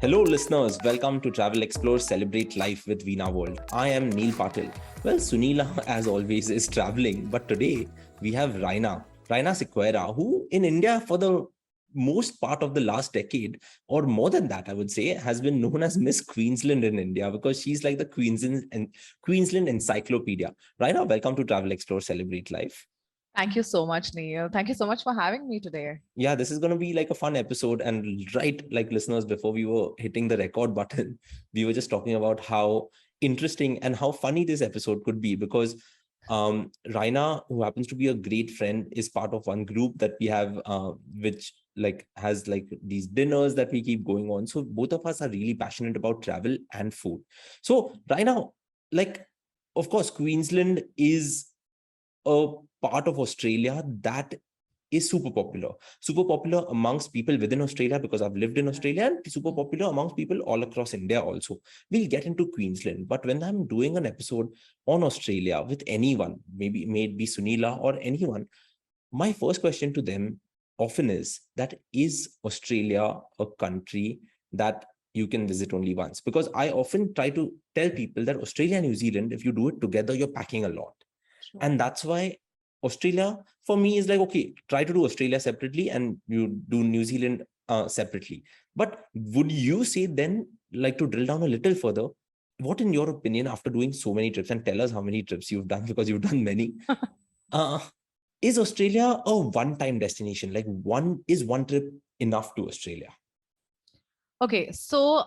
Hello, listeners. Welcome to Travel Explore Celebrate Life with Veena World. I am Neil Patil. Well, Sunila, as always, is traveling, but today we have Ryna Sequeira, who in India for the most part of the last decade, or more than that, I would say, has been known as Miss Queensland in India because she's like the Queensland encyclopedia. Ryna, welcome to Travel Explore Celebrate Life. Thank you so much, Neil. Thank you so much for having me today. Yeah, this is going to be like a fun episode. And right, like listeners, before we were hitting the record button, we were just talking about how interesting and how funny this episode could be because Ryna, who happens to be a great friend, is part of one group that we have, which like has like these dinners that we keep going on. So both of us are really passionate about travel and food. So Ryna, like, of course, Queensland is a part of Australia that is super popular amongst people within Australia because I've lived in Australia, and super popular amongst people all across India also. We'll get into Queensland, but when I'm doing an episode on Australia with anyone, maybe Sunila or anyone, my first question to them often is Australia a country that you can visit only once? Because I often try to tell people that Australia and New Zealand, if you do it together, you're packing a lot. Sure. And that's why Australia for me is like, okay, try to do Australia separately and you do New Zealand separately. But would you say then, like, to drill down a little further, what in your opinion, after doing so many trips, and tell us how many trips you've done because you've done many, is Australia a one-time destination? Like one trip enough to Australia? Okay, so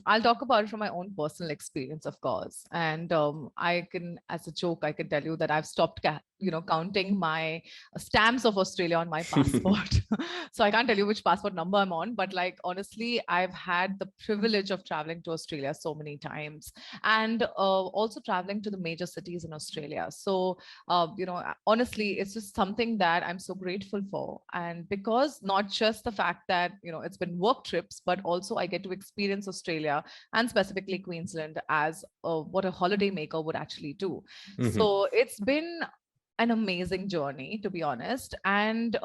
I'll talk about it from my own personal experience, of course. And I can, as a joke, I can tell you that I've stopped, counting my stamps of Australia on my passport. So I can't tell you which passport number I'm on, but like, honestly, I've had the privilege of traveling to Australia so many times and also traveling to the major cities in Australia. So, honestly, it's just something that I'm so grateful for. And because not just the fact that, it's been work trips, but also I get to experience Australia and specifically Queensland as what a holiday maker would actually do. Mm-hmm. So it's been an amazing journey, to be honest. And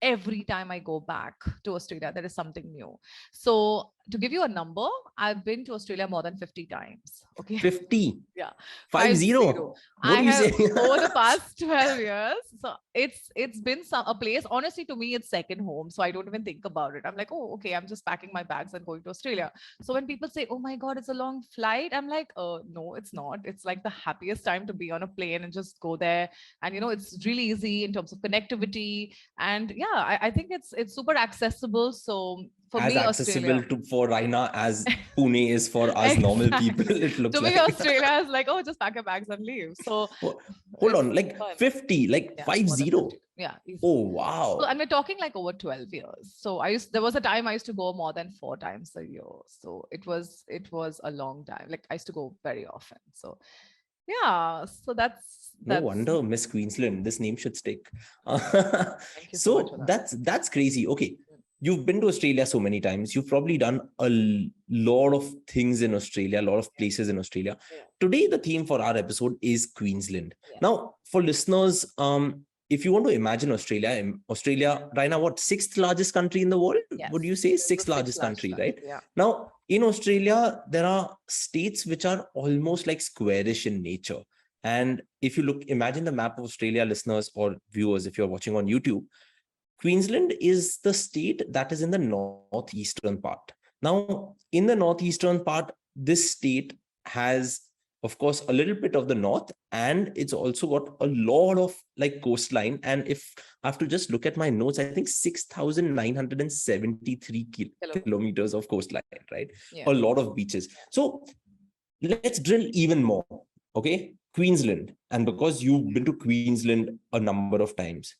every time I go back to Australia, there is something new. So to give you a number, I've been to Australia more than 50 times. Okay. 50? Yeah. 50? What I are you have saying? over the past 12 years. So it's been a place, honestly, to me, it's second home. So I don't even think about it. I'm like, oh, okay, I'm just packing my bags and going to Australia. So when people say, oh my God, it's a long flight, I'm like, no, it's not. It's like the happiest time to be on a plane and just go there. And it's really easy in terms of connectivity. And yeah, I think it's super accessible. So for as me, accessible Australia, for Ryna as Pune is for us normal people, it looks to me, like. Australia is like, oh, just pack your bags and leave. So Hold on, like fun. 50, like Yeah, 50. Yeah. Easy. Oh, So, wow. and we're talking like over 12 years. So there was a time I used to go more than 4 times a year. So it was a long time. Like I used to go very often. So yeah, so No that's wonder Miss Queensland, this name should stick. thank you so much So for that. that's crazy. Okay, you've been to Australia so many times. You've probably done a lot of things in Australia, a lot of places in Australia. Yeah. Today, the theme for our episode is Queensland. Yeah. Now, for listeners, if you want to imagine Australia, right now, what, sixth largest country in the world? Yes. Would you say It's the sixth largest country, right? Yeah. Now, in Australia, there are states which are almost like squarish in nature. And if you imagine the map of Australia, listeners or viewers, if you're watching on YouTube, Queensland is the state that is in the northeastern part. Now, in the northeastern part, this state has, of course, a little bit of the north, and it's also got a lot of like coastline. And if I have to just look at my notes, I think 6,973 kilometers of coastline, right? Yeah. A lot of beaches. So let's drill even more. Okay, Queensland. And because you've been to Queensland a number of times,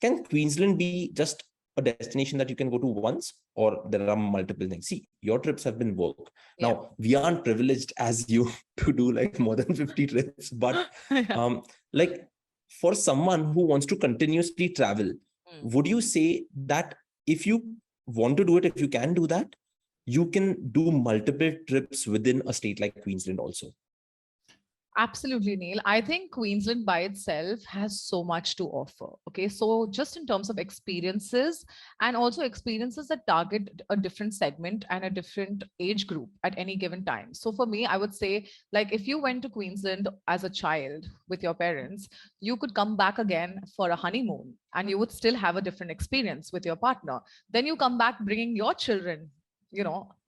can Queensland be just a destination that you can go to once, or there are multiple things? See, your trips have been work. Yeah. Now, we aren't privileged as you to do like more than 50 trips, but like for someone who wants to continuously travel, would you say that if you want to do it, if you can do that, you can do multiple trips within a state like Queensland also? Absolutely, Neil. I think Queensland by itself has so much to offer. Okay. So, just in terms of experiences and also experiences that target a different segment and a different age group at any given time. So, for me, I would say, like, if you went to Queensland as a child with your parents, you could come back again for a honeymoon and you would still have a different experience with your partner. Then you come back bringing your children,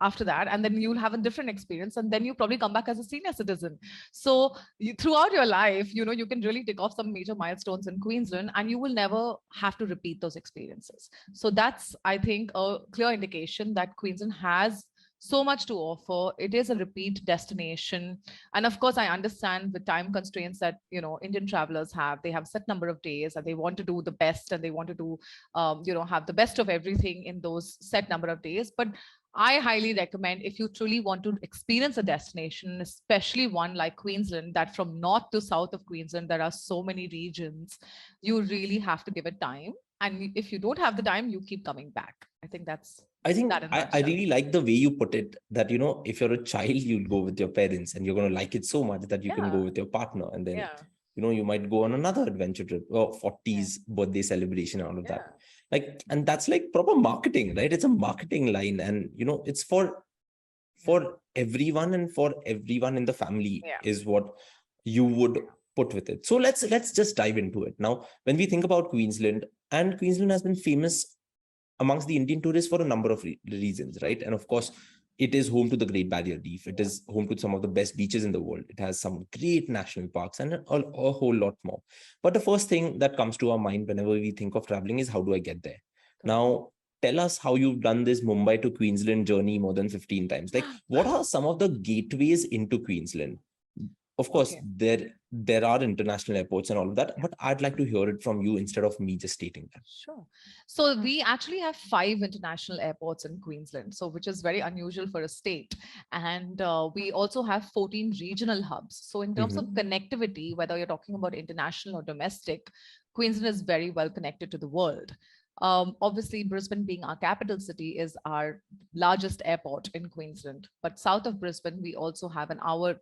after that, and then you'll have a different experience, and then you probably come back as a senior citizen. So throughout your life, you can really tick off some major milestones in Queensland, and you will never have to repeat those experiences. So that's, I think, a clear indication that Queensland has so much to offer. It is a repeat destination. And of course, I understand the time constraints that, Indian travelers have. They have a set number of days and they want to do the best, and they want to do, have the best of everything in those set number of days. But I highly recommend, if you truly want to experience a destination, especially one like Queensland, that from north to south of Queensland, there are so many regions, you really have to give it time. And if you don't have the time, you keep coming back. I think that's I think that in a I nutshell. really like the way you put it, that, if you're a child, you'll go with your parents and you're going to like it so much that you can go with your partner. And then, you might go on another adventure trip or 40s birthday celebration out of that. Like, and that's like proper marketing, right? It's a marketing line, and, it's for everyone, and for everyone in the family is what you would put with it. So let's just dive into it. Now, when we think about Queensland, and Queensland has been famous amongst the Indian tourists for a number of reasons, right? And of course, it is home to the Great Barrier Reef. It is home to some of the best beaches in the world. It has some great national parks and a whole lot more. But the first thing that comes to our mind whenever we think of traveling is, how do I get there? Now, tell us how you've done this Mumbai to Queensland journey more than 15 times. Like, what are some of the gateways into Queensland? Of course, there are international airports and all of that, but I'd like to hear it from you instead of me just stating that. Sure. So we actually have 5 international airports in Queensland, so which is very unusual for a state. And we also have 14 regional hubs. So in terms of connectivity, whether you're talking about international or domestic, Queensland is very well connected to the world. Obviously, Brisbane, being our capital city, is our largest airport in Queensland. But south of Brisbane, we also have an hour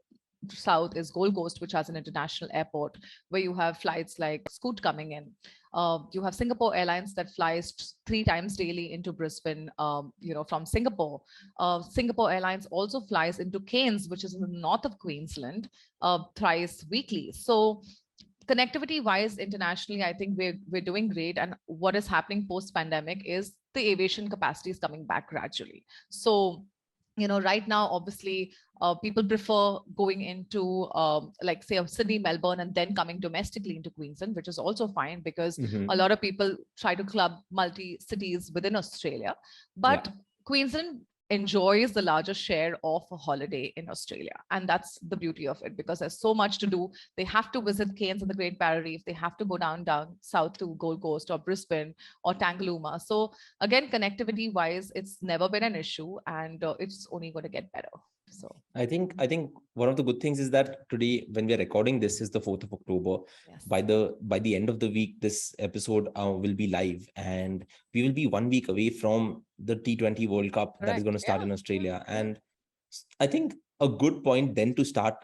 south is Gold Coast, which has an international airport where you have flights like Scoot coming in. You have Singapore Airlines that flies 3 times daily into Brisbane, from Singapore. Singapore Airlines also flies into Cairns, which is in the north of Queensland, thrice weekly. So connectivity wise, internationally, I think we're doing great. And what is happening post pandemic is the aviation capacity is coming back gradually. So right now, obviously, people prefer going into, like, say, Sydney, Melbourne, and then coming domestically into Queensland, which is also fine because a lot of people try to club multi-cities within Australia. But Queensland enjoys the largest share of a holiday in Australia. And that's the beauty of it, because there's so much to do. They have to visit Cairns and the Great Barrier Reef. They have to go down south to Gold Coast or Brisbane or Tangalooma. So again, connectivity wise, it's never been an issue, and it's only going to get better. So I think one of the good things is that today, when we are recording, this is the 4th of October. Yes. By the end of the week, this episode will be live, and we will be 1 week away from the T20 World Cup that is going to start in Australia. And I think a good point then to start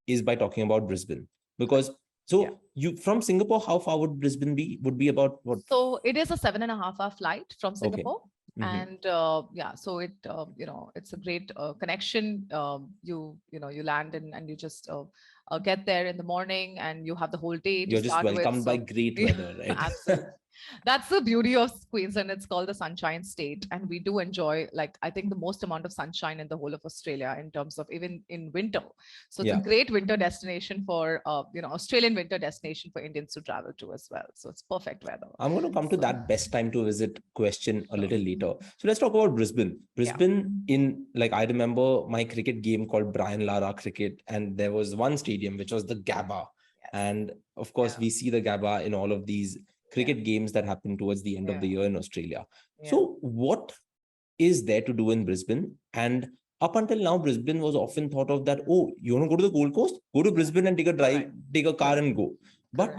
is by talking about Brisbane, because you from Singapore, how far would Brisbane be? Would be about what? So it is a 7.5-hour flight from Singapore. And so it it's a great connection. You land and you just get there in the morning, and you have the whole day to You're just welcomed by so, great weather, right? Absolutely. That's the beauty of Queensland. It's called the Sunshine State, and we do enjoy, like, I think, the most amount of sunshine in the whole of Australia, in terms of even in winter. So it's a great winter destination for Australian winter destination for Indians to travel to as well. So it's perfect weather. I'm going to come to that best time to visit question a little later. So let's talk about Brisbane. I remember my cricket game called Brian Lara Cricket, and there was one stadium which was the Gabba. And of course, we see the Gabba in all of these cricket games that happen towards the end of the year in Australia. So what is there to do in Brisbane? And up until now, Brisbane was often thought of that, oh, you want to go to the Gold Coast? Go to Brisbane and take a car and go. But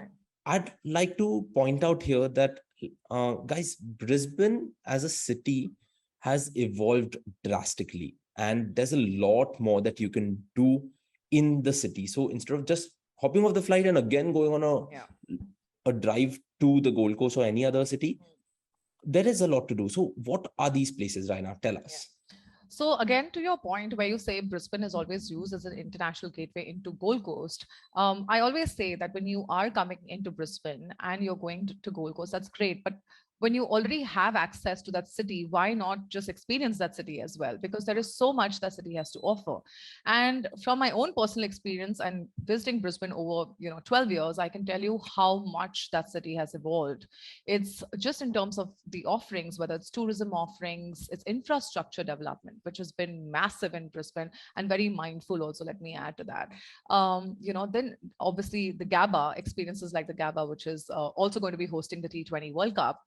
I'd like to point out here that, guys, Brisbane as a city has evolved drastically. And there's a lot more that you can do in the city. So instead of just hopping off the flight and again going on a drive to the Gold Coast or any other city, there is a lot to do. So what are these places, Ryna? Tell us. So again, to your point where you say Brisbane is always used as an international gateway into Gold Coast, I always say that when you are coming into Brisbane and you're going to Gold Coast, that's great. But when you already have access to that city, why not just experience that city as well? Because there is so much that city has to offer. And from my own personal experience and visiting Brisbane over 12 years, I can tell you how much that city has evolved. It's just in terms of the offerings, whether it's tourism offerings, it's infrastructure development, which has been massive in Brisbane and very mindful also, let me add to that. Then obviously the GABA experiences like the GABA, which is also going to be hosting the T20 World Cup.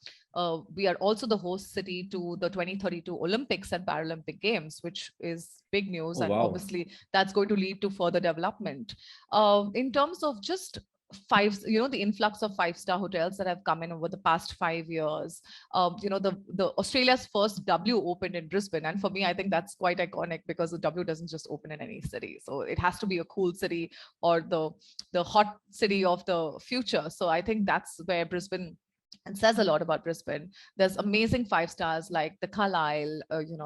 We are also the host city to the 2032 Olympics and Paralympic Games, which is big news. And obviously that's going to lead to further development. In terms of just the influx of 5-star hotels that have come in over the past 5 years. The Australia's first W opened in Brisbane. And for me, I think that's quite iconic because the W doesn't just open in any city. So it has to be a cool city or the hot city of the future. So I think that's where Brisbane and says a lot about Brisbane. There's amazing 5 stars like the Carlisle,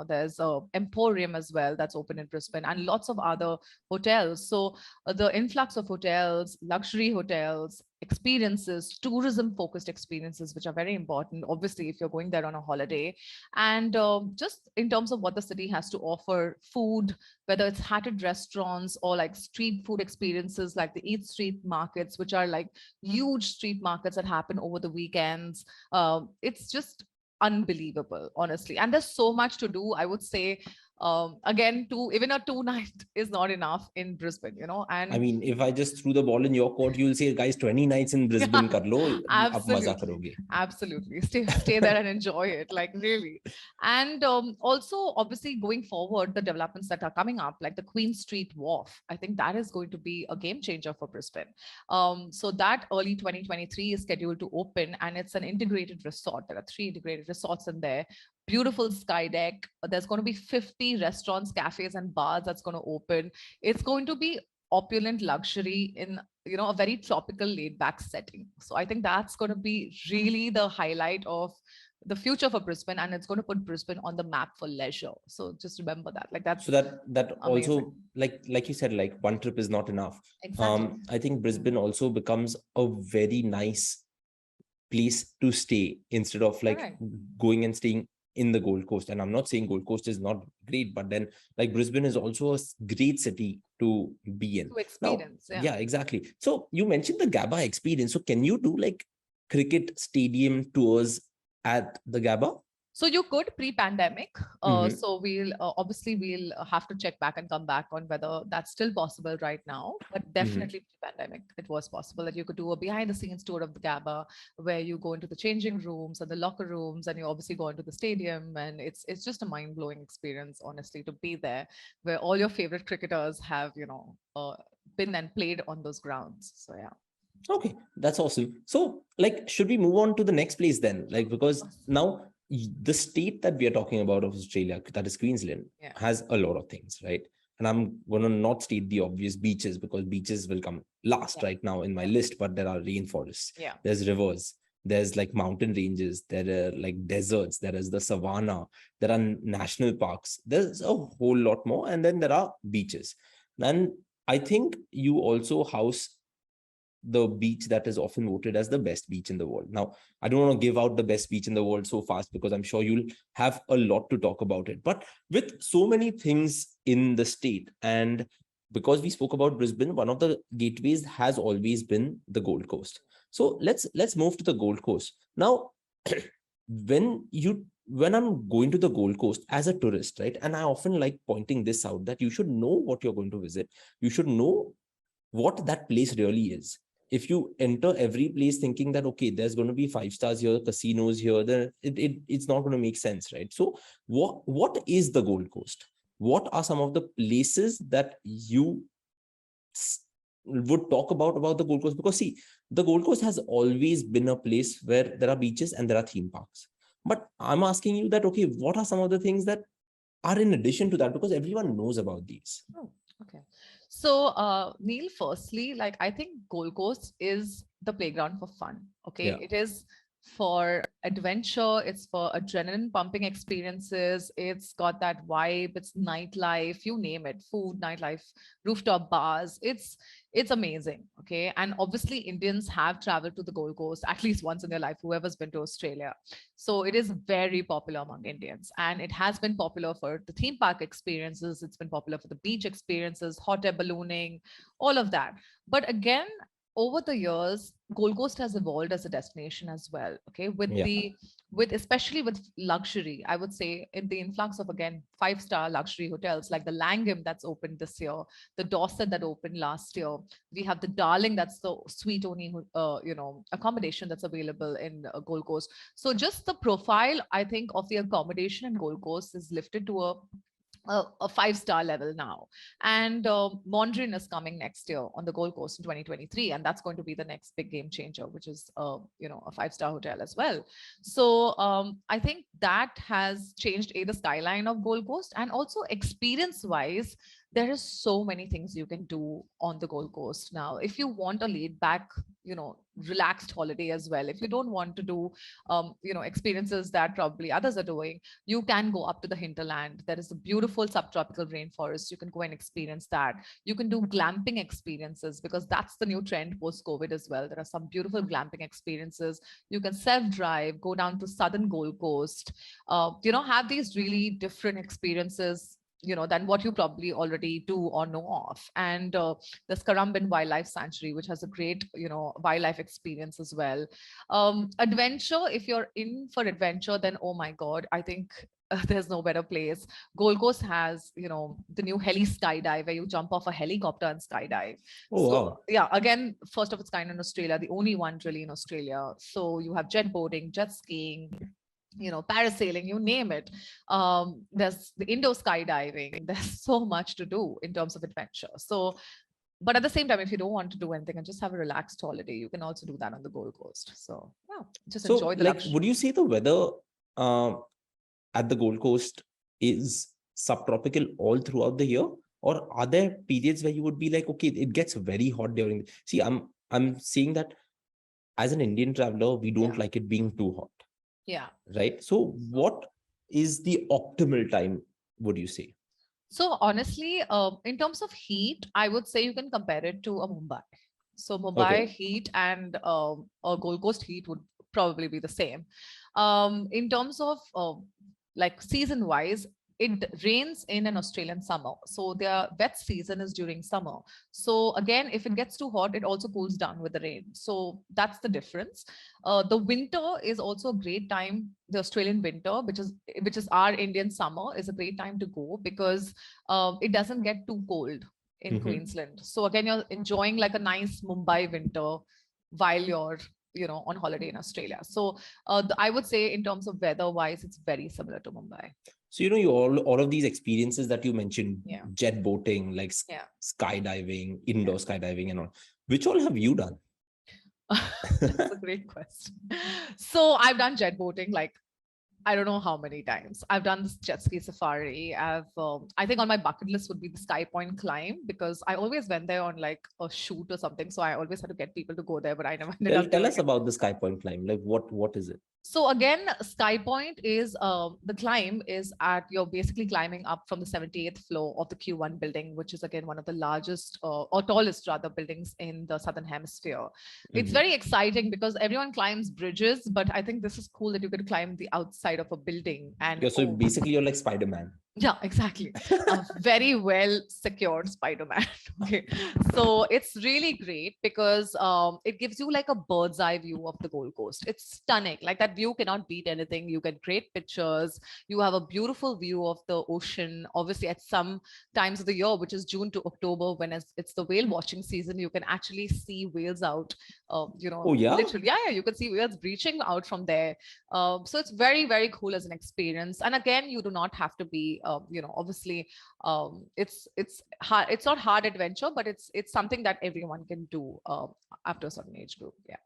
there's Emporium as well that's open in Brisbane and lots of other hotels. So the influx of hotels, luxury hotels, experiences, tourism focused experiences, which are very important, obviously, if you're going there on a holiday. And just in terms of what the city has to offer, food, whether it's hatted restaurants or like street food experiences like the Eat Street markets, which are like huge street markets that happen over the weekends. It's just unbelievable, honestly. And there's so much to do. I would say, again, even a 2 night is not enough in Brisbane, And I mean, if I just threw the ball in your court, you'll say, guys, 20 nights in Brisbane, kar lo, ab maza karoge. Absolutely. Stay there and enjoy it, like really. And also, obviously, going forward, the developments that are coming up, like the Queen Street Wharf, I think that is going to be a game changer for Brisbane. So that early 2023 is scheduled to open, and it's an integrated resort. There are 3 integrated resorts in there. Beautiful sky deck. There's going to be 50 restaurants, cafes, and bars that's going to open. It's going to be opulent luxury in a very tropical laid back setting. So I think that's going to be really the highlight of the future for Brisbane, and it's going to put Brisbane on the map for leisure. So just remember that, like that's so that amazing. Also, like you said, like one trip is not enough. Exactly. I think Brisbane also becomes a very nice place to stay instead of like going and staying in the Gold Coast. And I'm not saying Gold Coast is not great, but then like Brisbane is also a great city to be in. To experience. Now, yeah, exactly. So you mentioned the GABA experience. So can you do like cricket stadium tours at the GABA? So you could pre-pandemic. So we'll have to check back and come back on whether that's still possible right now. But definitely pre-pandemic, it was possible that you could do a behind-the-scenes tour of the GABA, where you go into the changing rooms and the locker rooms, and you obviously go into the stadium, and it's just a mind-blowing experience, honestly, to be there, where all your favorite cricketers have been and played on those grounds. So yeah. Okay, that's awesome. So like, should we move on to the next place then? Like, because now the state that we are talking about of Australia, that is Queensland, has a lot of things, right? And I'm going to not state the obvious beaches, because beaches will come last right now in my list, but there are rainforests, there's rivers, there's like mountain ranges, there are like deserts, there is the savanna, there are national parks, there's a whole lot more. And then there are beaches. And I think you also house the beach that is often voted as the best beach in the world. Now, I don't want to give out the best beach in the world so fast, because I'm sure you'll have a lot to talk about it. But with so many things in the state, and because we spoke about Brisbane, one of the gateways has always been the Gold Coast. So let's move to the Gold Coast. Now, when I'm going to the Gold Coast as a tourist, right? And I often like pointing this out, that you should know what you're going to visit. You should know what that place really is. If you enter every place thinking that, okay, there's going to be 5 stars here, casinos here, then it's not going to make sense, right? So what is the Gold Coast? What are some of the places that you would talk about the Gold Coast? Because see, the Gold Coast has always been a place where there are beaches and there are theme parks. But I'm asking you that, okay, what are some of the things that are in addition to that? Because everyone knows about these. Okay. So, Neil, firstly, like I think Gold Coast is the playground for fun. Okay. Yeah. It is for adventure, it's for adrenaline pumping experiences. It's got that vibe, it's nightlife, you name it, food, nightlife, rooftop bars. It's amazing. Okay. And obviously Indians have traveled to the Gold Coast at least once in their life, whoever's been to Australia. So it is very popular among Indians, and it has been popular for the theme park experiences. It's been popular for the beach experiences, hot air ballooning, all of that. But again, over the years, Gold Coast has evolved as a destination as well. Okay, Yeah. with especially with luxury, I would say in the influx of again 5-star luxury hotels like the Langham that's opened this year, the Dorset that opened last year. We have the Darling, that's the suite only accommodation that's available in Gold Coast. So just the profile, I think, of the accommodation in Gold Coast is lifted to a 5-star level now. And Mondrian is coming next year on the Gold Coast in 2023, and that's going to be the next big game changer, which is a 5-star hotel as well. So I think that has changed the skyline of Gold Coast, and also experience wise, there is so many things you can do on the Gold Coast now. If you want a laid back, relaxed holiday as well, if you don't want to do experiences that probably others are doing, you can go up to the hinterland. There is a beautiful subtropical rainforest. You can go and experience that. You can do glamping experiences because that's the new trend post COVID as well. There are some beautiful glamping experiences. You can self drive, go down to southern Gold Coast, have these really different experiences than what you probably already do or know of. And the Currumbin Wildlife Sanctuary, which has a great, wildlife experience as well. Adventure, if you're in for adventure, then oh my God, I think there's no better place. Gold Coast has, the new heli skydive where you jump off a helicopter and skydive. Oh, So wow. yeah, again, first of its kind in Australia, the only one really in Australia. So you have jet boating, jet skiing, parasailing, you name it. There's the indoor skydiving. There's so much to do in terms of adventure. So, but at the same time, if you don't want to do anything and just have a relaxed holiday, you can also do that on the Gold Coast. So, yeah, just So, enjoy the like, luxury. would you say the weather um, at the Gold Coast is subtropical all throughout the year? Or are there periods where you would be like, okay, it gets very hot during see, I'm saying that as an Indian traveler, we don't Yeah, like it being too hot, yeah. right? So what is the optimal time, would you say? So honestly, in terms of heat, I would say you can compare it to a Mumbai. So Mumbai Okay. heat and a Gold Coast heat would probably be the same. In terms of like season wise, it rains in an Australian summer. So their wet season is during summer. So again, if it gets too hot, it also cools down with the rain. So that's the difference. The winter is also a great time. The Australian winter, which is our Indian summer, is a great time to go because it doesn't get too cold in Mhm. Queensland. So again, you're enjoying like a nice Mumbai winter while you're on holiday in Australia. So I would say in terms of weather wise, it's very similar to Mumbai. So, you all of these experiences that you mentioned, Yeah, jet boating, like yeah, skydiving, yeah. indoor skydiving, and all, which all have you done? That's a great question. So I've done jet boating like I don't know how many times. I've done this jet ski safari. I think on my bucket list would be the Sky Point climb because I always went there on like a shoot or something. So I always had to get people to go there, but I never ended up Tell doing us it. about the Sky Point climb. Like, what is it? So again, Sky Point is the climb is at you're basically climbing up from the 78th floor of the Q1 building, which is again one of the largest or tallest rather buildings in the southern hemisphere. It's Mhm. very exciting because everyone climbs bridges, but I think this is cool that you can climb the outside of a building and Yeah, so oh basically you're like Spider-Man. yeah, exactly. A very well secured Spider-Man. Okay. So it's really great because it gives you like a bird's eye view of the Gold Coast. It's stunning. Like that view cannot beat anything. You get great pictures. You have a beautiful view of the ocean. Obviously, at some times of the year, which is June to October, when it's the whale watching season, you can actually see whales out. Oh, yeah. Literally, yeah, yeah, you can see whales breaching out from there. So it's very, very cool as an experience. And again, you do not have to be, obviously, it's hard. It's not hard adventure, but it's something that everyone can do after a certain age group. Yeah.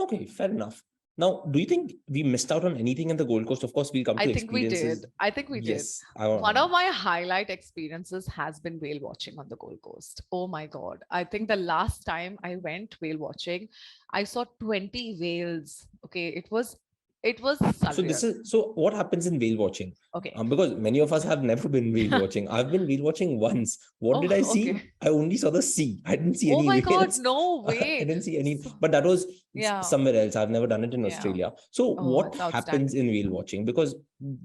Okay, fair enough. Now, do you think we missed out on anything in the Gold Coast? Of course, we'll come to I think we experiences. did. I think we did. Yes. One of my highlight experiences has been whale watching on the Gold Coast. Oh my God. I think the last time I went whale watching, I saw 20 whales. Okay. It was surreal. So what happens in whale watching? Okay. Because many of us have never been whale watching. I've been whale watching once. What did I see? Okay. I only saw the sea. I didn't see Oh any my whales. God, no way. I didn't see any, but that was somewhere else. I've never done it in Australia. So what happens in whale watching? Because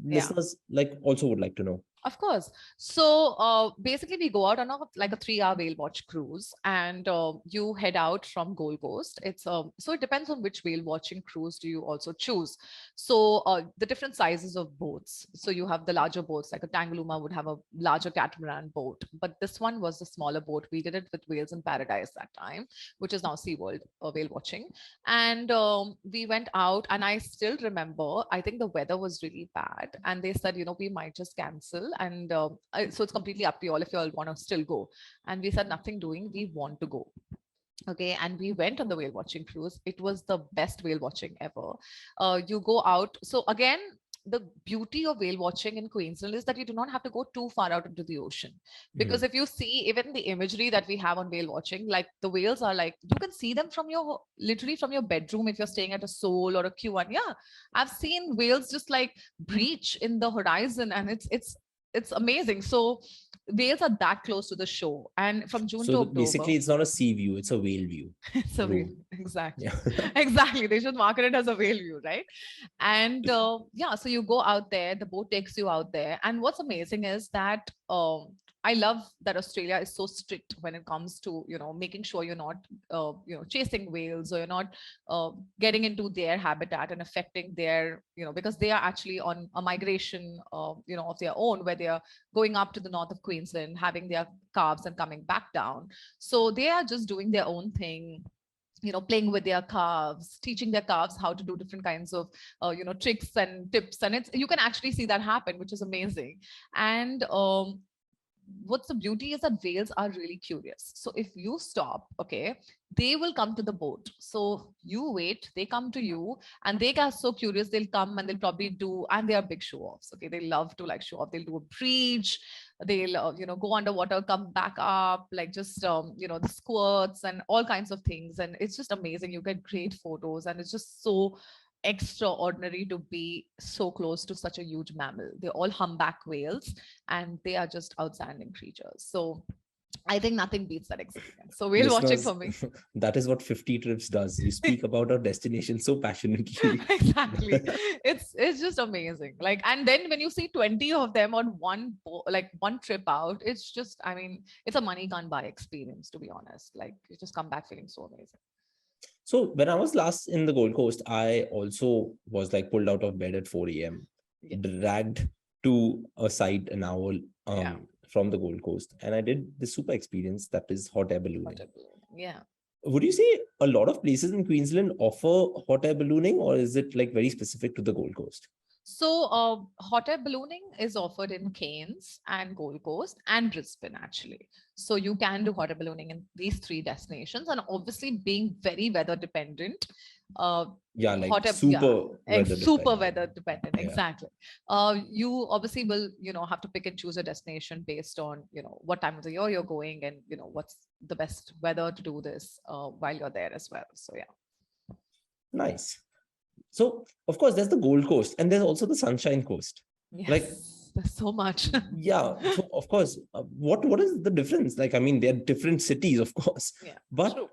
listeners also would like to know. Of course. So basically, we go out on a 3-hour whale watch cruise, and you head out from Gold Coast. It's so it depends on which whale watching cruise do you also choose. So the different sizes of boats. So you have the larger boats, like a Tangalooma would have a larger catamaran boat, but this one was the smaller boat. We did it with Whales in Paradise that time, which is now SeaWorld whale watching, and we went out, and I still remember. I think the weather was really bad, and they said, we might just cancel. And so it's completely up to you all if you all want to still go. And we said, nothing doing, we want to go. Okay, and we went on the whale watching cruise. It was the best whale watching ever. You go out. So again, the beauty of whale watching in Queensland is that you do not have to go too far out into the ocean. Because if you see even the imagery that we have on whale watching, like the whales are like, you can see them from literally from your bedroom if you're staying at a Soul or a Q1. Yeah, I've seen whales just like breach in the horizon, and it's amazing. So whales are that close to the shore, and from June to October. Basically, it's not a sea view; it's a whale view. It's a whale, exactly. Exactly. They should market it as a whale view, right? And so you go out there. The boat takes you out there, and what's amazing is that I love that Australia is so strict when it comes to making sure you're not chasing whales, or you're not getting into their habitat and affecting their because they are actually on a migration of their own, where they are going up to the north of Queensland, having their calves and coming back down. So they are just doing their own thing, playing with their calves, teaching their calves how to do different kinds of tricks and tips, and you can actually see that happen, which is amazing. And what's the beauty is that whales are really curious. So if you stop, okay, they will come to the boat. So you wait, they come to you, and they get so curious, they'll come and they'll probably and they are big show offs. Okay, they love to show off. They'll do a breach, they'll go underwater, come back up, just the squirts and all kinds of things, and it's just amazing. You get great photos, and it's just so extraordinary to be so close to such a huge mammal. They're all humpback whales, and they are just outstanding creatures. So I think nothing beats that experience. So whale watching for me. That is what 50 Trips does. You speak about our destination so passionately. Exactly. It's just amazing. And then when you see 20 of them on one trip out, it's just, it's a money can't buy experience, to be honest. You just come back feeling so amazing. So when I was last in the Gold Coast, I also was pulled out of bed at 4 a.m., dragged to a site an hour from the Gold Coast. And I did this super experience that is hot air ballooning. Yeah. Would you say a lot of places in Queensland offer hot air ballooning, or is it very specific to the Gold Coast? So hot air ballooning is offered in Cairns and Gold Coast and Brisbane, actually. So you can do hot air ballooning in these 3 destinations, and obviously being very weather dependent. Super weather dependent. Exactly. You obviously will have to pick and choose a destination based on what time of the year you're going, and what's the best weather to do this while you're there as well. So yeah. Nice. So, of course, there's the Gold Coast, and there's also the Sunshine Coast. Yes, there's so much. Yeah. So, of course, what is the difference? They're different cities, of course. Yeah. But true.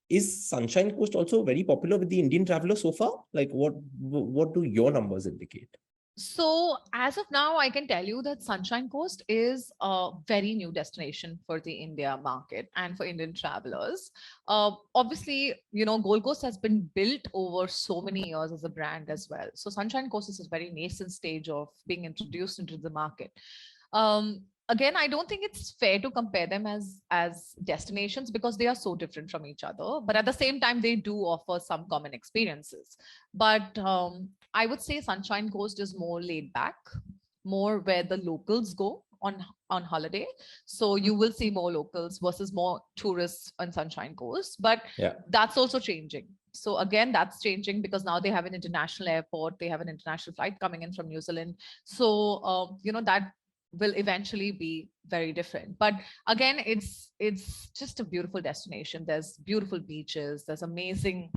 Is Sunshine Coast also very popular with the Indian traveler so far? What do your numbers indicate? So as of now, I can tell you that Sunshine Coast is a very new destination for the India market and for Indian travelers. Obviously, Gold Coast has been built over so many years as a brand as well. So Sunshine Coast is a very nascent stage of being introduced into the market. Again, I don't think it's fair to compare them as destinations, because they are so different from each other. But at the same time, they do offer some common experiences. But I would say Sunshine Coast is more laid back, more where the locals go on holiday. So you will see more locals versus more tourists on Sunshine Coast. But that's also changing. So again, that's changing because now they have an international airport, they have an international flight coming in from New Zealand. So that will eventually be very different. But again, it's just a beautiful destination. There's beautiful beaches, there's amazing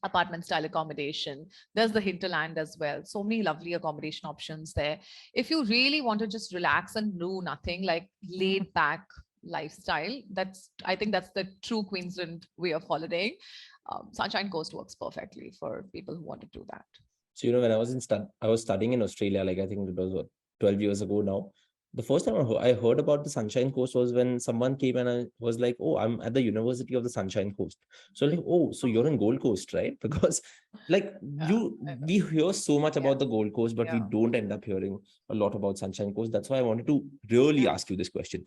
apartment style accommodation, there's the hinterland as well, so many lovely accommodation options there. If you really want to just relax and do nothing, like laid back lifestyle, I think that's the true Queensland way of holidaying. Sunshine Coast works perfectly for people who want to do that. So, when I was I was studying in Australia, like I think it was what, 12 years ago now. The first time I heard about the Sunshine Coast was when someone came and I was like, oh, I'm at the University of the Sunshine Coast. So like, oh, so you're in Gold Coast, right? Because like we hear so much about the Gold Coast, but we don't end up hearing a lot about Sunshine Coast. That's why I wanted to really ask you this question.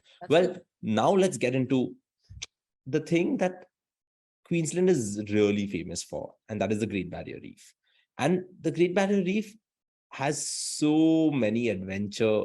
Now let's get into the thing that Queensland is really famous for, and that is the Great Barrier Reef. And the Great Barrier Reef has so many adventure,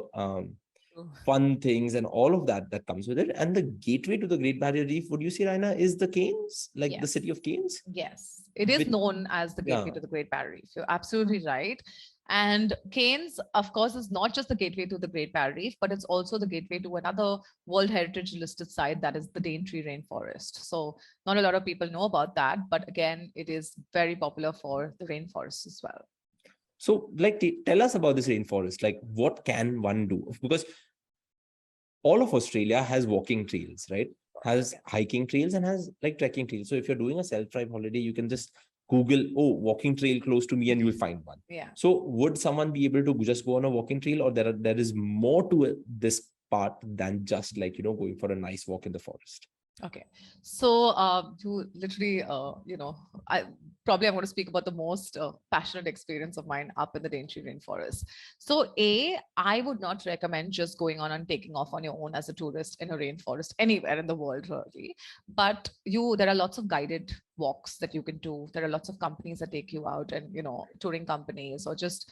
fun things and all of that comes with it. And the gateway to the Great Barrier Reef, would you say, Ryna, is the Cairns, like the city of Cairns? Yes, it is known as the gateway to the Great Barrier Reef. You're absolutely right. And Cairns, of course, is not just the gateway to the Great Barrier Reef, but it's also the gateway to another World Heritage listed site, that is the Daintree Rainforest. So not a lot of people know about that, but again, it is very popular for the rainforest as well. So like, tell us about this rainforest. Like, what can one do? Because all of Australia has walking trails, right? Has hiking trails and has like trekking trails. So if you're doing a self-drive holiday, you can just Google, oh, walking trail close to me, and you'll find one. Yeah. So would someone be able to just go on a walking trail, or there is more to this part than just like, going for a nice walk in the forest? Okay, so you literally, I'm going to speak about the most passionate experience of mine up in the Daintree Rainforest. So I would not recommend just going on and taking off on your own as a tourist in a rainforest anywhere in the world, really. But there are lots of guided walks that you can do. There are lots of companies that take you out, and touring companies, or just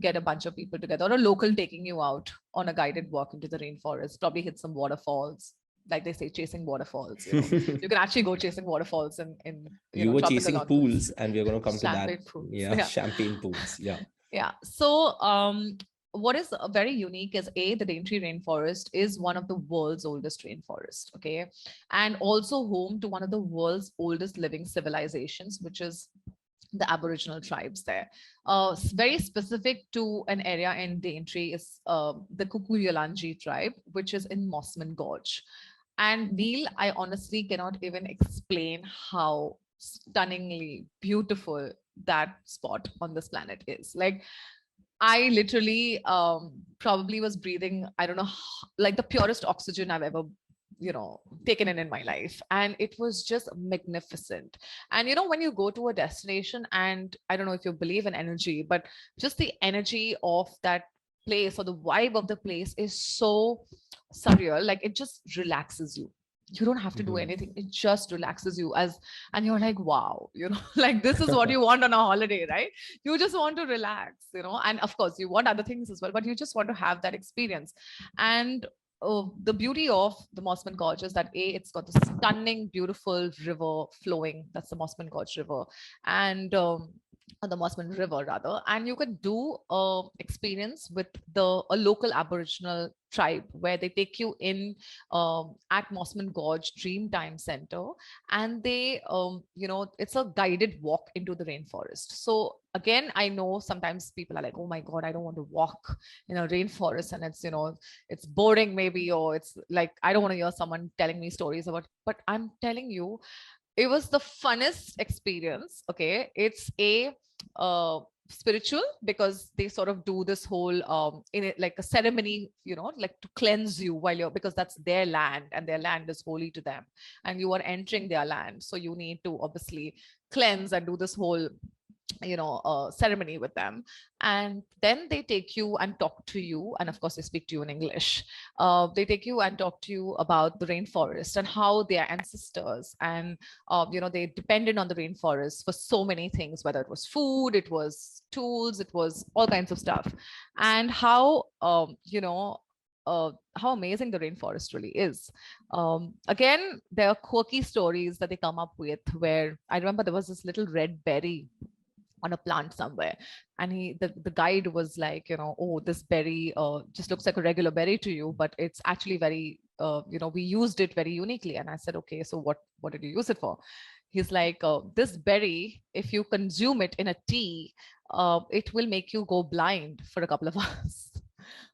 get a bunch of people together, or a local taking you out on a guided walk into the rainforest, probably hit some waterfalls. Like they say, chasing waterfalls. You can actually go chasing waterfalls in you were chasing pools, and we're going to come to that. Pools. Yeah, champagne pools. Yeah. Yeah. So what is very unique is the Daintree Rainforest is one of the world's oldest rainforests. Okay, and also home to one of the world's oldest living civilizations, which is the Aboriginal tribes there. Very specific to an area in Daintree is the Kuku-Yalanji tribe, which is in Mossman Gorge. And Neil, I honestly cannot even explain how stunningly beautiful that spot on this planet is. Like, I literally probably was breathing, I don't know, like the purest oxygen I've ever taken in my life. And it was just magnificent. And when you go to a destination, and I don't know if you believe in energy, but just the energy of that place, or the vibe of the place, is so surreal. Like, it just relaxes you. You don't have to do anything. It just relaxes you, and you're like, wow, like, this is what you want on a holiday, right? You just want to relax, and of course you want other things as well, but you just want to have that experience. And the beauty of the Mossman Gorge is that it's got this stunning, beautiful river flowing. That's the Mossman Gorge River, and the Mossman River rather. And you could do experience with a local Aboriginal tribe, where they take you in at Mossman Gorge Dreamtime Center, and they it's a guided walk into the rainforest. So again, I know sometimes people are like, oh my god, I don't want to walk in a rainforest, and it's boring maybe, or it's like, I don't want to hear someone telling me stories about. But I'm telling you, it was the funnest experience. Okay, it's spiritual, because they sort of do this whole in it, like a ceremony, like to cleanse you while you're, because that's their land, and their land is holy to them, and you are entering their land, so you need to obviously cleanse and do this whole ceremony with them. And then they take you and talk to you, and of course they speak to you in English. They take you and talk to you about the rainforest and how their ancestors, and they depended on the rainforest for so many things, whether it was food, it was tools, it was all kinds of stuff. And how how amazing the rainforest really is. Again, there are quirky stories that they come up with, where I remember there was this little red berry on a plant somewhere, and the guide was like, oh, this berry just looks like a regular berry to you, but it's actually very, we used it very uniquely. And I said, okay, so what did you use it for? He's like, this berry, if you consume it in a tea, it will make you go blind for a couple of hours.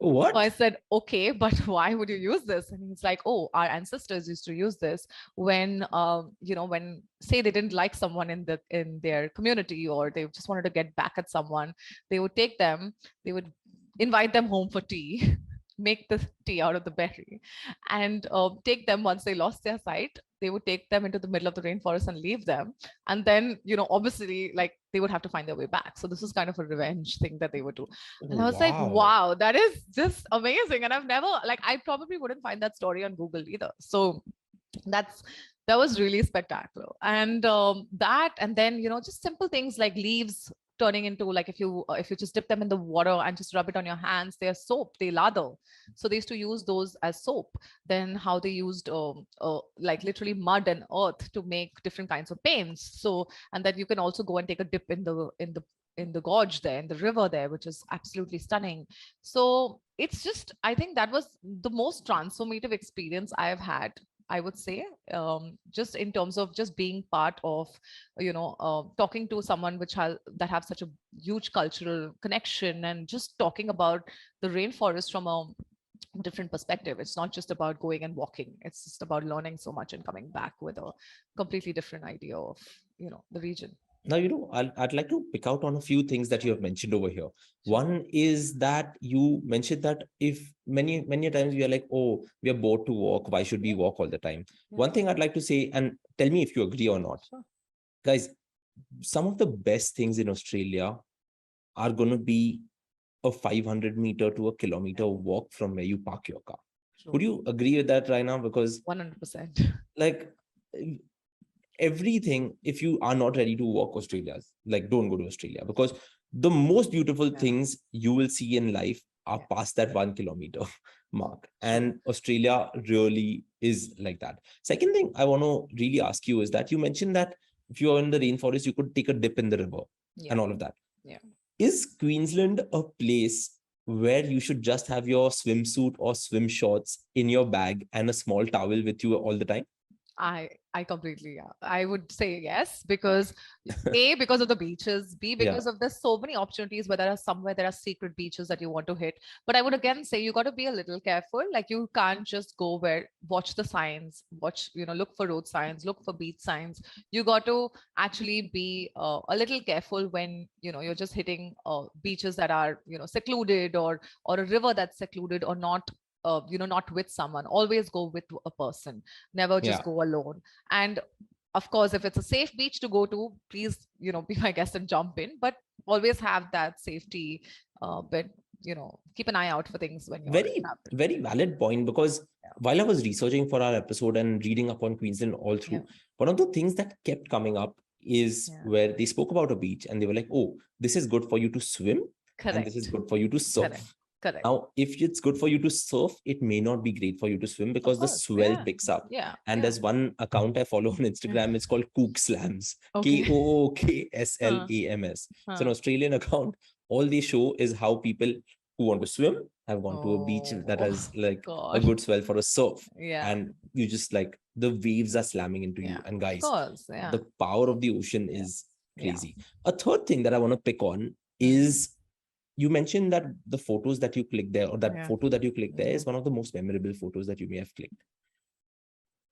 So I What? said, okay, but why would you use this? And he's like, oh, our ancestors used to use this when, when say they didn't like someone in their community, or they just wanted to get back at someone, they would take them, they would invite them home for tea, make the tea out of the berry, and take them once they lost their sight. They would take them into the middle of the rainforest and leave them. And then, obviously, like, they would have to find their way back. So this was kind of a revenge thing that they would do. And I was like, Wow. wow, that is just amazing. And I've never, like, I probably wouldn't find that story on Google either. So that was really spectacular. And that, and then, just simple things like leaves turning into, like, if you just dip them in the water and just rub it on your hands, they're soap, they lather. So they used to use those as soap. Then how they used like literally mud and earth to make different kinds of paints. So, and then you can also go and take a dip in the gorge there, in the river there, which is absolutely stunning. So it's just, I think that was the most transformative experience I've had, I would say, just in terms of just being part of, talking to someone that have such a huge cultural connection, and just talking about the rainforest from a different perspective. It's not just about going and walking. It's just about learning so much and coming back with a completely different idea of, the region. Now, I'd like to pick out on a few things that you have mentioned over here. Sure. One is that you mentioned that if many, many times we are like, oh, we are bored to walk. Why should we walk all the time? Yeah. One thing I'd like to say, and tell me if you agree or not. Sure. Guys, some of the best things in Australia are going to be a 500 meter to a kilometer walk from where you park your car. Sure. Would you agree with that, Ryna? Because 100%. like everything, if you are not ready to walk Australia's, like, don't go to Australia, because the most beautiful things you will see in life are past that 1 kilometer mark. And Australia really is like that. Second thing I want to really ask you is that you mentioned that if you're in the rainforest, you could take a dip in the river and all of that. Yeah. Is Queensland a place where you should just have your swimsuit or swim shorts in your bag and a small towel with you all the time? I completely, I would say yes, because A, because of the beaches, B, because of there's so many opportunities where there are secret beaches that you want to hit. But I would again say you got to be a little careful. Like, you can't just go watch the signs, look for road signs, look for beach signs. You got to actually be a little careful when, you're just hitting beaches that are, secluded, or a river that's secluded, or not, not with someone. Always go with a person, never just go alone. And of course, if it's a safe beach to go to, please, be my guest and jump in, but always have that safety bit, keep an eye out for things when you're very valid point, because while I was researching for our episode and reading up on Queensland all through, one of the things that kept coming up is where they spoke about a beach and they were like, oh, this is good for you to swim. Correct. And this is good for you to surf. Correct. Now, if it's good for you to surf, it may not be great for you to swim, because the swell picks up. And there's one account I follow on Instagram. It's called Kook Slams. KOOKSLAMS. It's an Australian account. All they show is how people who want to swim have gone to a beach that has like a good swell for a surf. And you just like, the waves are slamming into you. And guys, the power of the ocean is crazy. A third thing that I want to pick on is, you mentioned that the photos that you click there, or that photo that you click there, is one of the most memorable photos that you may have clicked.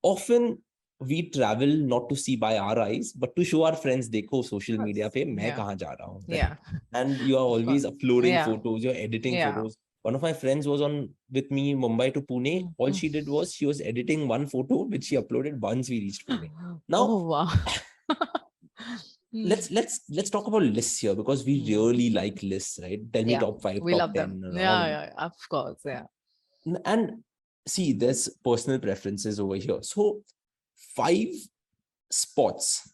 Often we travel not to see by our eyes, but to show our friends, dekho social media pe main kahan ja raha hu. And you are always uploading photos, you're editing photos. One of my friends was on with me Mumbai to Pune. All she did was she was editing one photo which she uploaded once we reached Pune. Now, let's talk about lists here, because we really like lists, right? Tell me top 5, we top love 10. Them. Yeah, of course. And see, there's personal preferences over here. So 5 spots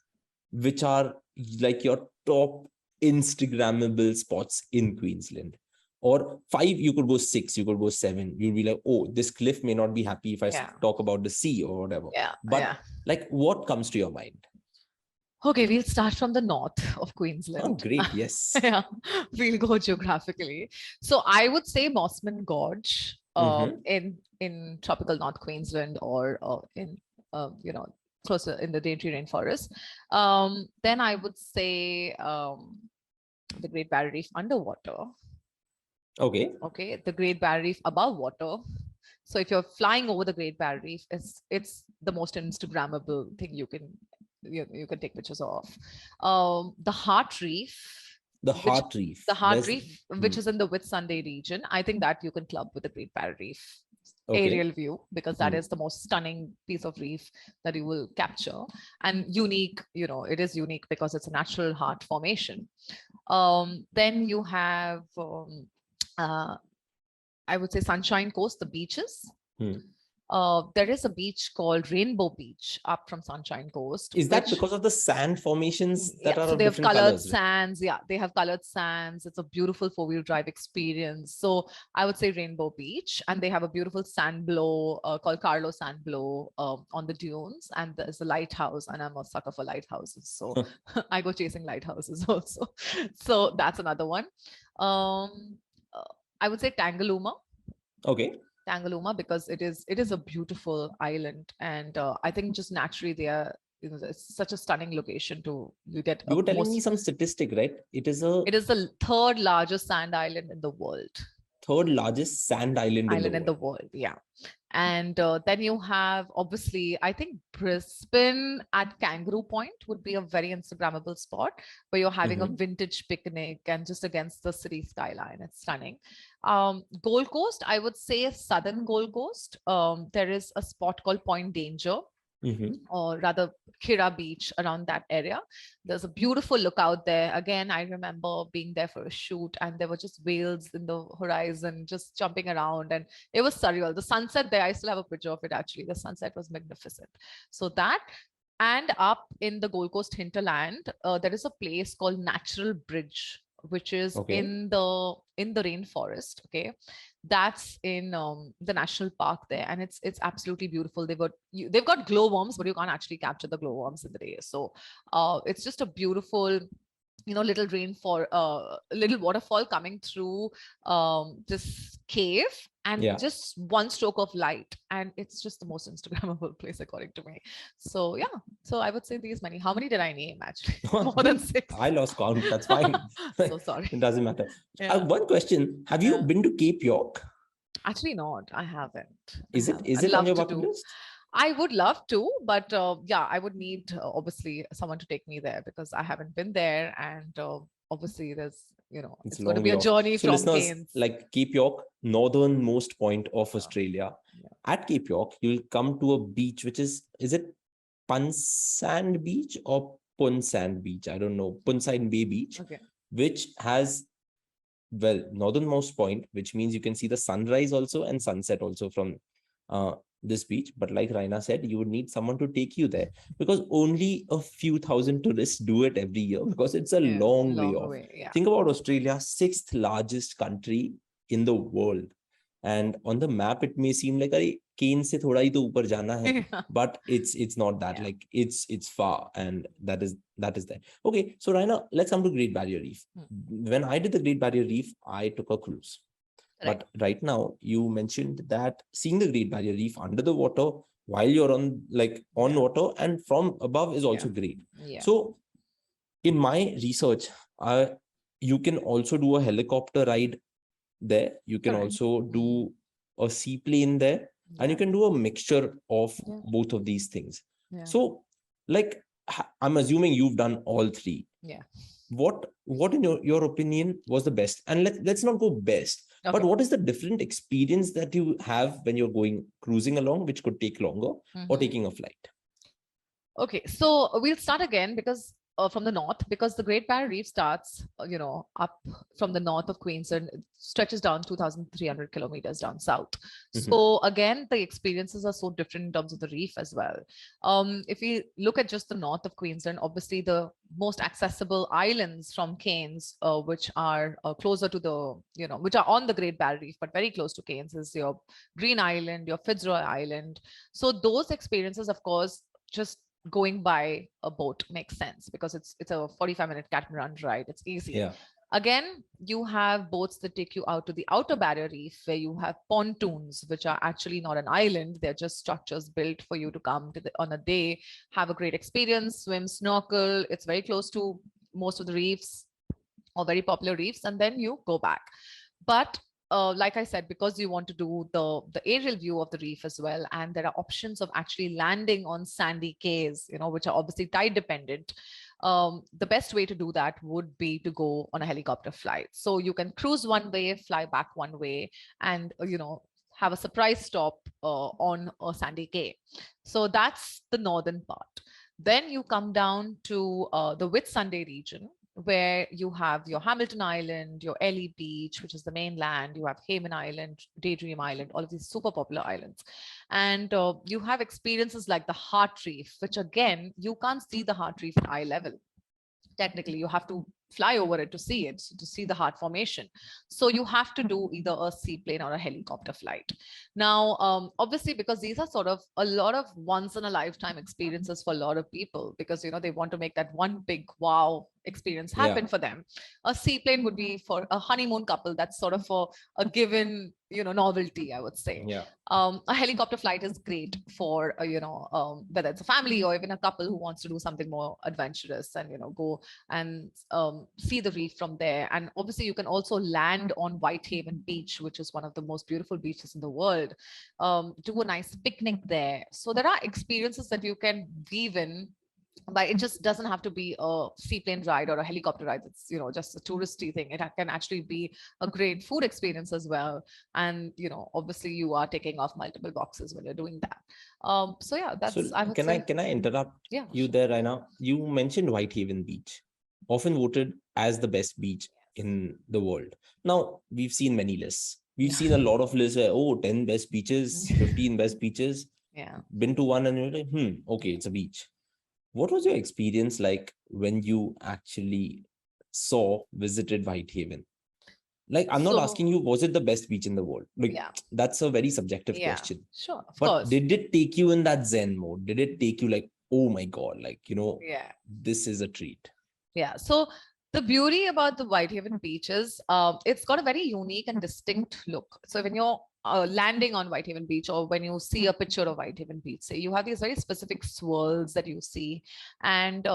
which are like your top Instagrammable spots in Queensland. or 5, you could go 6, you could go 7. You'll be like, oh, this cliff may not be happy if I talk about the sea or whatever. But like, what comes to your mind? Okay, we'll start from the north of Queensland. Oh, great. Yes. Yeah, we'll go geographically. So I would say Mossman Gorge in tropical North Queensland, or in closer in the Daintree rainforest. Then I would say the Great Barrier Reef underwater. Okay. The Great Barrier Reef above water. So if you're flying over the Great Barrier Reef, it's the most Instagrammable thing you can take pictures of. The Heart Reef. The Heart Reef, which is in the Whitsunday region. I think that you can club with the Great Barrier Reef aerial view, because that is the most stunning piece of reef that you will capture, and unique. It is unique because it's a natural heart formation. Then you have I would say Sunshine Coast, the beaches. There is a beach called Rainbow Beach up from Sunshine Coast. Is that because of the sand formations that are of they have different colored colors? Sands. Yeah, they have colored sands. It's a beautiful 4-wheel drive experience. So I would say Rainbow Beach, and they have a beautiful sand blow called Carlo Sand Blow on the dunes, and there's a lighthouse, and I'm a sucker for lighthouses, so I go chasing lighthouses also. So that's another one. I would say Tangalooma. Okay. Tangalooma, because it is a beautiful island, and I think just naturally they are, it's such a stunning location to get. You were telling me some statistic, right? It is the third largest sand island in the world. Third largest sand island in the world. Yeah. And then you have, obviously, I think Brisbane at Kangaroo Point would be a very Instagrammable spot where you're having a vintage picnic and just against the city skyline. It's stunning. Gold Coast, I would say southern Gold Coast. There is a spot called Point Danger, or rather Kira Beach, around that area. There's a beautiful lookout there. Again, I remember being there for a shoot, and there were just whales in the horizon just jumping around, and it was surreal. The sunset there, I still have a picture of it actually. The sunset was magnificent. So that, and up in the Gold Coast hinterland, there is a place called Natural Bridge, which is in the rainforest. That's in the national park there, and it's absolutely beautiful. They've got glowworms, but you can't actually capture the glowworms in the day. So it's just a beautiful little little waterfall coming through this cave, and just one stroke of light, and it's just the most Instagrammable place according to me. So yeah, so I would say these many. How many did I name actually? More than 6. I lost count. That's fine. So sorry. It doesn't matter. One question: have you been to Cape York? Actually not. I haven't. Is it on your bucket list? I would love to, but I would need obviously someone to take me there, because I haven't been there, and obviously there's it's going to be a journey from Cairns. Like Cape York, northernmost point of Australia. At Cape York, you'll come to a beach, which is it Punsand Beach or Punsand Beach? I don't know. Punsand Bay Beach, which has northernmost point, which means you can see the sunrise also and sunset also from this beach. But like Ryna said, you would need someone to take you there, because only a few thousand tourists do it every year, because it's a long way off. Think about Australia, 6th largest country in the world, and on the map it may seem like Cairns se thoda hi to upar jana hai, but it's not that. Like it's far, and that is there. Okay, so Ryna, let's come to Great Barrier Reef. When I did the Great Barrier Reef, I took a cruise. But right now, you mentioned that seeing the Great Barrier Reef under the water while you're on water and from above is also great. So in my research, you can also do a helicopter ride there. You can also do a seaplane there, and you can do a mixture of both of these things. So I'm assuming you've done all 3. What in your opinion was the best? And let's not go best, but what is the different experience that you have when you're going cruising along, which could take longer, or taking a flight? Okay, so we'll start again, because from the north, because the Great Barrier Reef starts, up from the north of Queensland, it stretches down 2,300 kilometers down south. So again, the experiences are so different in terms of the reef as well. If we look at just the north of Queensland, obviously the most accessible islands from Cairns, which are closer to the, which are on the Great Barrier Reef, but very close to Cairns, is your Green Island, your Fitzroy Island. So those experiences, of course, just going by a boat makes sense because it's a 45-minute catamaran ride. It's easy. Yeah. Again, you have boats that take you out to the outer barrier reef, where you have pontoons, which are actually not an island. They're just structures built for you to come to on a day, have a great experience, swim, snorkel. It's very close to most of the reefs or very popular reefs, and then you go back. But like I said, because you want to do the aerial view of the reef as well, and there are options of actually landing on sandy cays, which are obviously tide dependent. The best way to do that would be to go on a helicopter flight. So you can cruise one way, fly back one way, and have a surprise stop on a sandy cay. So that's the northern part. Then you come down to the Whitsunday region, where you have your Hamilton Island, your Ellie Beach, which is the mainland. You have Hayman Island, Daydream Island, all of these super popular islands. And you have experiences like the Heart Reef, which again, you can't see the Heart Reef at eye level. Technically, you have to fly over it to see it, to see the heart formation. So you have to do either a seaplane or a helicopter flight. Now, obviously, because these are sort of a lot of once in a lifetime experiences for a lot of people, because, they want to make that one big wow experience happen for them. A seaplane would be for a honeymoon couple. That's sort of for a given, novelty, I would say. Yeah. A helicopter flight is great for, whether it's a family or even a couple who wants to do something more adventurous and, go and see the reef from there. And obviously you can also land on Whitehaven Beach, which is one of the most beautiful beaches in the world. Do a nice picnic there. So there are experiences that you can weave in, but it just doesn't have to be a seaplane ride or a helicopter ride. It's, just a touristy thing. It can actually be a great food experience as well. And, obviously you are taking off multiple boxes when you're doing that. So yeah, that's, so can I interrupt you there, Ryna? You mentioned Whitehaven Beach, often voted as the best beach in the world. Now, we've seen many lists. We've seen a lot of lists where, 10 best beaches, 15 best beaches. Yeah. Been to one and you're like, okay, it's a beach. What was your experience like when you actually visited Whitehaven? Like, I'm not asking you, was it the best beach in the world? Like, that's a very subjective question. Sure, of but course. Did it take you in that Zen mode? Did it take you like, oh my God, like, this is a treat? Yeah. So the beauty about the Whitehaven Beach is it's got a very unique and distinct look. So when you're landing on Whitehaven Beach, or when you see a picture of Whitehaven Beach, say, you have these very specific swirls that you see. And,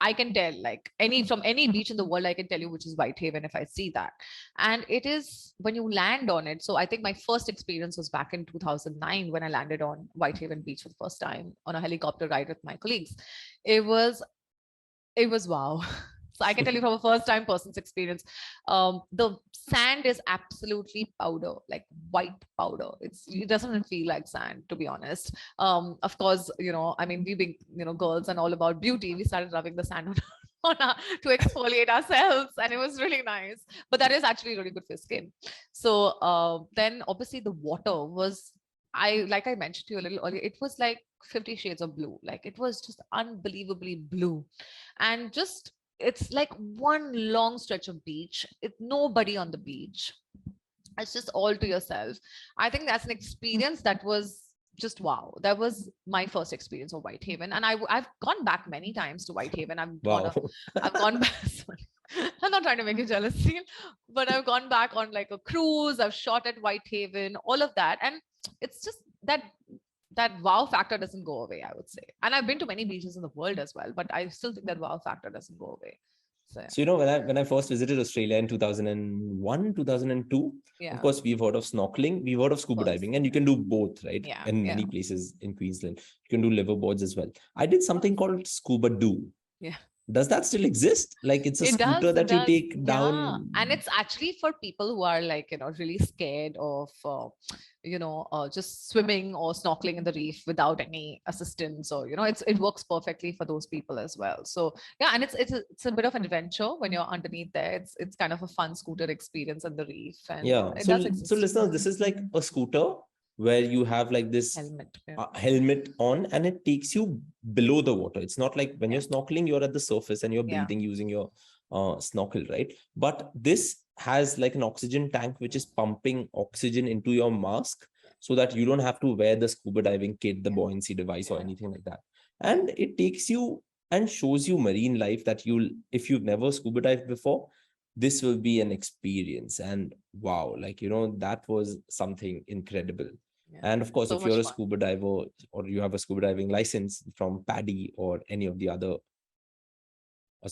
I can tell, like, from any beach in the world, I can tell you which is Whitehaven if I see that. And it is when you land on it. So I think my first experience was back in 2009 when I landed on Whitehaven Beach for the first time on a helicopter ride with my colleagues. It was wow. So I can tell you from a first-time person's experience, the sand is absolutely powder, like white powder. It doesn't feel like sand, to be honest. Of course, we being, girls and all about beauty, we started rubbing the sand to exfoliate ourselves, and it was really nice. But that is actually really good for skin. So then obviously the water was, like I mentioned to you a little earlier, it was like 50 shades of blue. Like, it was just unbelievably blue. And just, it's like one long stretch of beach. It's nobody on the beach. It's just all to yourself. I think that's an experience that was just wow. That was my first experience of Whitehaven. And I've gone back many times to Whitehaven. I've gone back. I'm not trying to make you jealous, but I've gone back on like a cruise. I've shot at Whitehaven, all of that. And it's just that wow factor doesn't go away, I would say. And I've been to many beaches in the world as well, but I still think that wow factor doesn't go away. So when I first visited Australia in 2001, 2002, of course, we've heard of snorkeling, we've heard of scuba diving, and you can do both, right? In many places in Queensland, you can do liverboards as well. I did something called scuba do. does that still exist? Like it's a It does, scooter it that you does. take Yeah. down? And it's actually for people who are like, really scared of, just swimming or snorkeling in the reef without any assistance, or, it works perfectly for those people as well. So yeah, and it's a bit of an adventure when you're underneath there. It's kind of a fun scooter experience on the reef, and Yeah. it So, does so exist. listeners, this is like a scooter where you have like this Helmet. Yeah. helmet on, and it takes you below the water. It's not like when Yeah. you're snorkeling, you're at the surface and you're Yeah. breathing using your snorkel, right? But this has like an oxygen tank which is pumping oxygen into your mask so that you don't have to wear the scuba diving kit, the buoyancy device, or anything like that. And it takes you and shows you marine life that if you've never scuba dived before, this will be an experience. And wow, like, that was something incredible. Yeah. And of course, So if you're much a fun. scuba diver or you have a scuba diving license from PADI or any of the other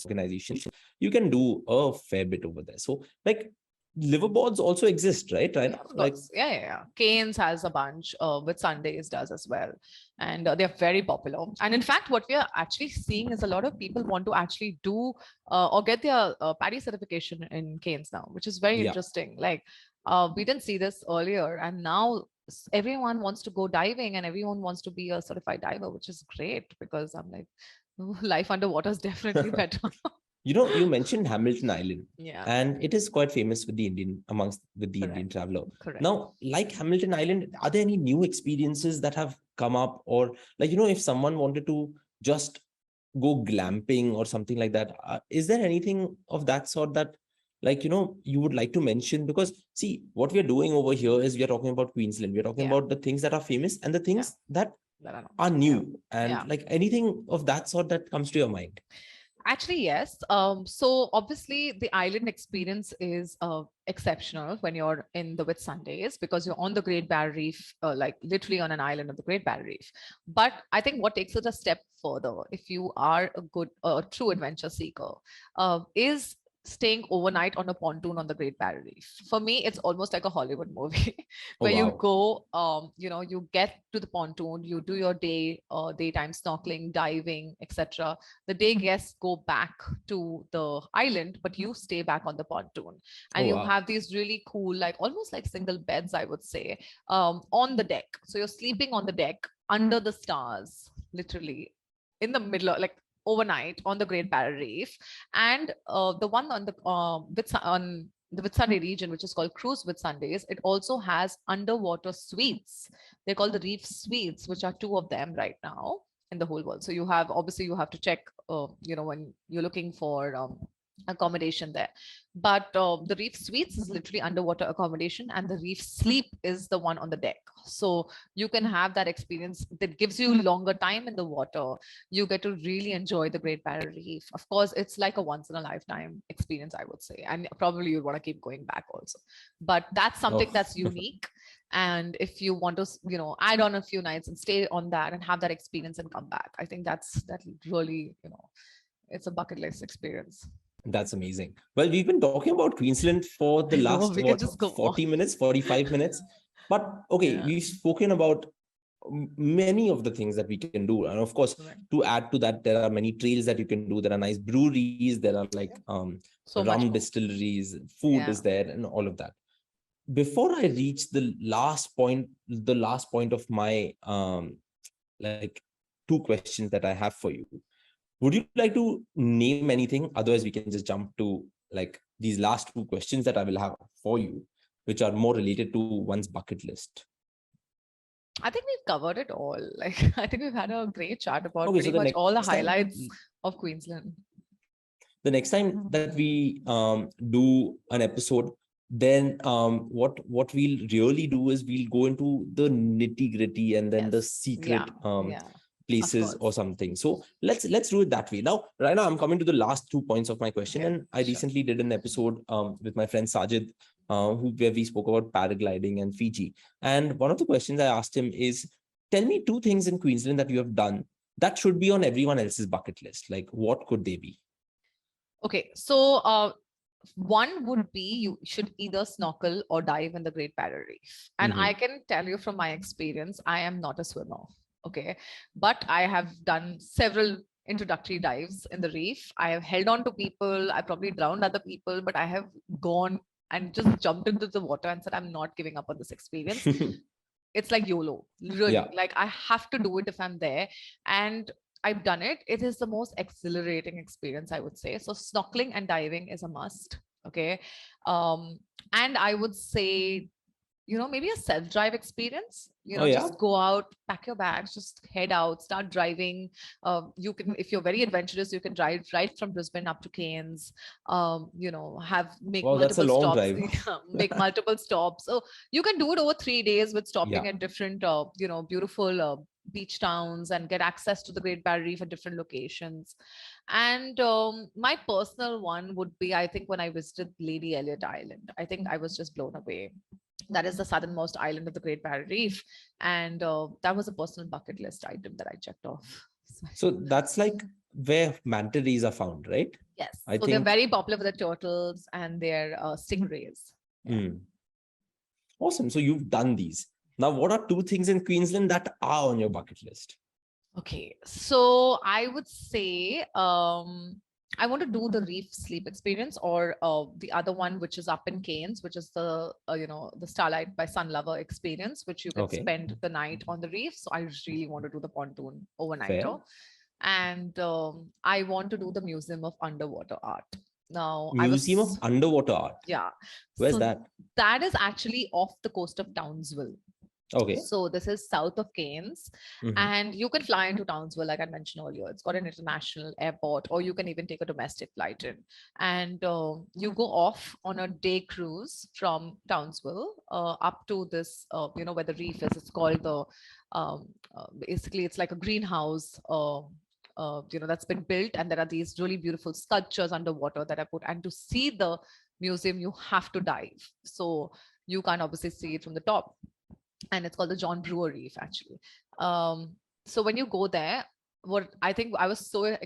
organizations, you can do a fair bit over there. So like liverboards also exist, right? Yeah, Right? of Like, course. Yeah. Canes has a bunch, with Sundays does as well. And they're very popular. And in fact, what we are actually seeing is a lot of people want to actually do or get their PADI certification in canes now, which is very yeah, interesting. Like, we didn't see this earlier. And now everyone wants to go diving and everyone wants to be a certified diver, which is great, because I'm like, life underwater is definitely better. you mentioned Hamilton Island, Yeah, and it is quite famous with the Indian correct. traveler. Correct. Now, like Hamilton Island, are there any new experiences that have come up, or like, if someone wanted to just go glamping or something like that, is there anything of that sort that, like, you would like to mention? Because see, what we're doing over here is we are talking about Queensland. We're talking Yeah. about the things that are famous and the things that That I know. are Yeah. new, and Yeah. like anything of that sort that comes to your mind. Actually, yes. So obviously the island experience is exceptional when you're in the Whitsundays, because you're on the Great Barrier Reef, like literally on an island of the Great Barrier Reef. But I think what takes it a step further, if you are a true adventure seeker, is staying overnight on a pontoon on the Great Barrier Reef. For me, it's almost like a Hollywood movie Oh, where you wow. go, you get to the pontoon, you do your daytime snorkeling, diving, etc. The day guests go back to the island, but you stay back on the pontoon, and Oh, you wow. have these really cool, like almost like single beds, I would say, on the deck. So you're sleeping on the deck under the stars, literally in the middle of, like, overnight on the Great Barrier Reef. And the one on the Whitsunday region, which is called Cruise Whitsundays, it also has underwater suites. They're called the Reef Suites, which are two of them right now in the whole world. So you have to check, when you're looking for accommodation there. But the Reef Suites is literally underwater accommodation, and the Reef Sleep is the one on the deck. So you can have that experience that gives you longer time in the water. You get to really enjoy the Great Barrier Reef. Of course, it's like a once in a lifetime experience, I would say. And probably you'd want to keep going back also. But that's something that's unique. And if you want to, add on a few nights and stay on that and have that experience and come back, I think that really, it's a bucket list experience. That's amazing. Well, we've been talking about Queensland for the I know, last, we can just go 40 on. minutes, 45 minutes. But okay, Yeah. we've spoken about many of the things that we can do. And of course, Correct. to add to that, there are many trails that you can do. There are nice breweries. There are like So much rum more. distilleries, food Yeah. is there, and all of that. Before I reach the last point of my like two questions that I have for you, would you like to name anything? Otherwise, we can just jump to like these last two questions that I will have for you, which are more related to one's bucket list. I think we've covered it all. Like, I think we've had a great chat about Okay, so pretty the much next all the time, highlights of Queensland. the next time that we do an episode, then what we'll really do is we'll go into the nitty gritty and then the Yes. secret Yeah. places or something. So let's do it that way. Now, right now, I'm coming to the last 2 points of my question, Okay. and I recently did an episode with my friend Sajid, where we spoke about paragliding and Fiji. And one of the questions I asked him is, tell me two things in Queensland that you have done that should be on everyone else's bucket list. Like, what could they be? Okay. So one would be you should either snorkel or dive in the Great Barrier Reef. And I can tell you from my experience, I am not a swimmer. Okay. But I have done several introductory dives in the reef. I have held on to people. I probably drowned other people, but I have gone and just jumped into the water and said, I'm not giving up on this experience. It's like YOLO, really. Yeah. Like I have to do it if I'm there. And I've done it. It is the most exhilarating experience, I would say. So snorkeling and diving is a must. Okay. And I would say, maybe a self-drive experience, Oh, yeah. just go out, pack your bags, just head out, start driving. You can, if you're very adventurous, you can drive right from Brisbane up to Cairns, make Wow, that's a multiple long stops, drive. make multiple stops. So you can do it over 3 days with stopping Yeah. at different, beautiful beach towns and get access to the Great Barrier Reef at different locations. And my personal one would be, I think, when I visited Lady Elliot Island, I think I was just blown away. That is the southernmost island of the Great Barrier Reef. And that was a personal bucket list item that I checked off. So that's like where manta rays are found, right? Yes. I So they're think. very popular with the turtles and their stingrays. Awesome. So you've done these. Now, what are 2 things in Queensland that are on your bucket list? Okay. So I would say I want to do the reef sleep experience, or the other one, which is up in Cairns, which is the the Starlight by Sun Lover experience, which you can Okay. spend the night on the reef. So I really want to do the pontoon overnighter. Fair. And I want to do the Museum of Underwater Art. Now, Museum of Underwater Art. Yeah. Where's So that? that is actually off the coast of Townsville. Okay. So this is south of Cairns, and you can fly into Townsville, like I mentioned earlier. It's got an international airport, or you can even take a domestic flight in. And you go off on a day cruise from Townsville up to this, where the reef is. It's called the, basically, it's like a greenhouse. That's been built, and there are these really beautiful sculptures underwater that I put. And to see the museum, you have to dive. So you can't obviously see it from the top. And it's called the John Brewer Reef, actually. So when you go there, what I think I was so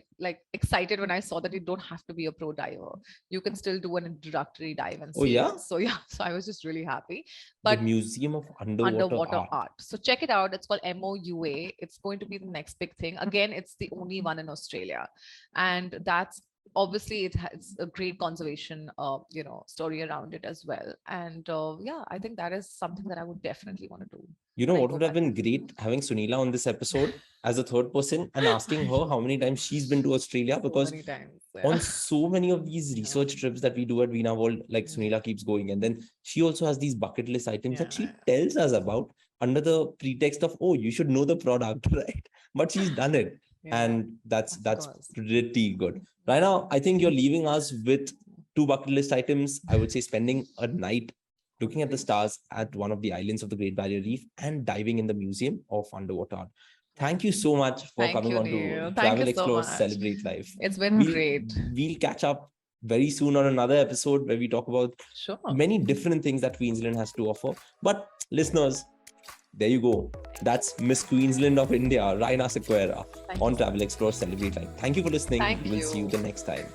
excited when I saw that you don't have to be a pro diver. You can still do an introductory dive and see. Oh, yeah? So yeah, so I was just really happy. But the Museum of Underwater Art. So check it out. It's called MOUA. It's going to be the next big thing. Again, it's the only one in Australia. And that's obviously it has a great conservation story around it as well. And I think that is something that I would definitely want to do. You know what would have been great? Having Sunila on this episode as a third person and asking her how many times she's been to Australia, because on so many of these research trips that we do at Veena World, like Sunila keeps going, and then she also has these bucket list items that she tells us about under the pretext of, oh, you should know the product, right? But she's done it. And that's pretty good. Right now, I think you're leaving us with 2 bucket list items. I would say spending a night looking at the stars at one of the islands of the Great Barrier Reef and diving in the Museum of Underwater Art. Thank you so much for coming on to Travel, Explore, Celebrate Life. It's been great. We'll catch up very soon on another episode where we talk about many different things that Queensland has to offer. But listeners, there you go. That's Miss Queensland of India, Ryna Sequeira, on Travel, Explore, Celebrate Life. Thank you for listening. We'll see you the next time.